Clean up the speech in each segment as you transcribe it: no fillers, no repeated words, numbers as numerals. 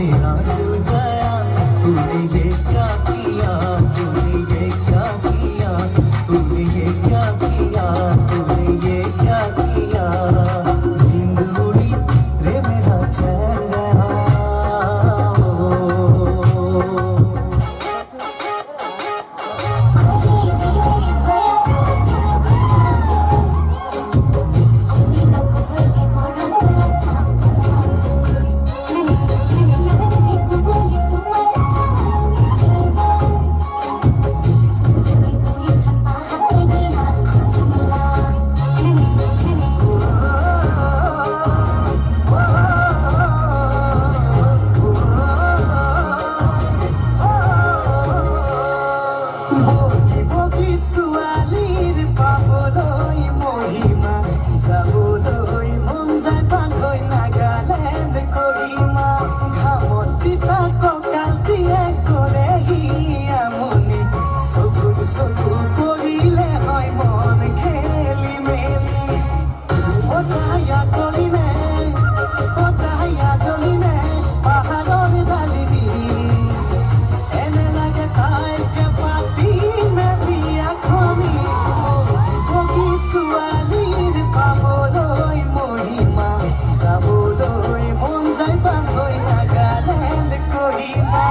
मेरा दिल गया तूने ये क्या किया तूने ये क्या किया तूने ये क्या किया तूने ये क्या किया नींद उड़ी रे मेरा चैन गया ছোৱালীৰ পাবলৈ মহিমা যাবলৈ মন যায় পাগৈ নাগালেণ্ড কৰিমা ঘামত তিতা কঁকাল দিয়ে কৰেহি আমনি চকু পৰিলে হয় মন খেলি মেলি পতায়া তলিনে পাহাৰৰ ডালিবি এনে লাগে তাইকে পাতি ছোৱালীৰ পাবলৈ মহিমা যাবলৈ মন যায় পাগৈ নাগালেণ্ড কৰিমা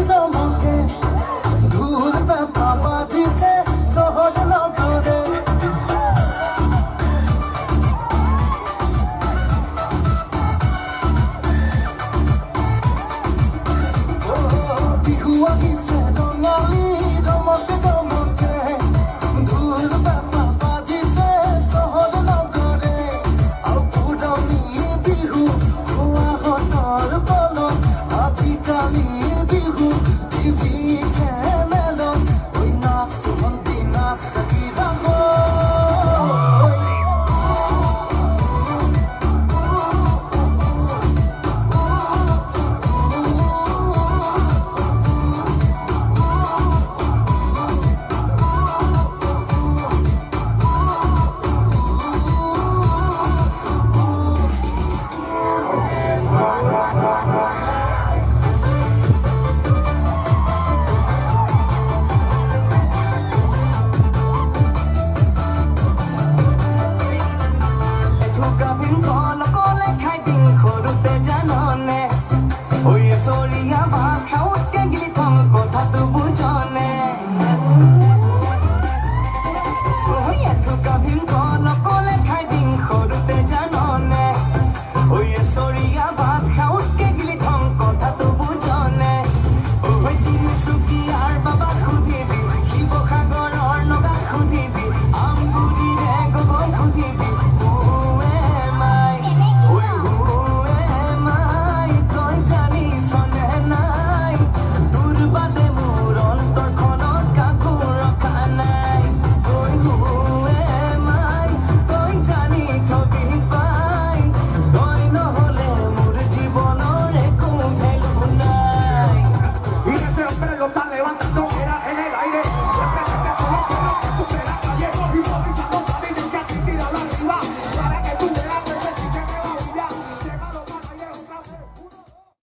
জমকে ঢোল পেঁপা বাজিছে চহৰ নগৰে বিহু আহিছে ৰঙালী ৰমকে জমকে ঢোল পেঁপা বাজিছে চহৰ নগৰে আৰু পুৰণি বিহু হোৱাহঁতৰ বলত আজিকালি বিহু টিভি চেনেলত ঐ নাচ ভণ্টি নাচ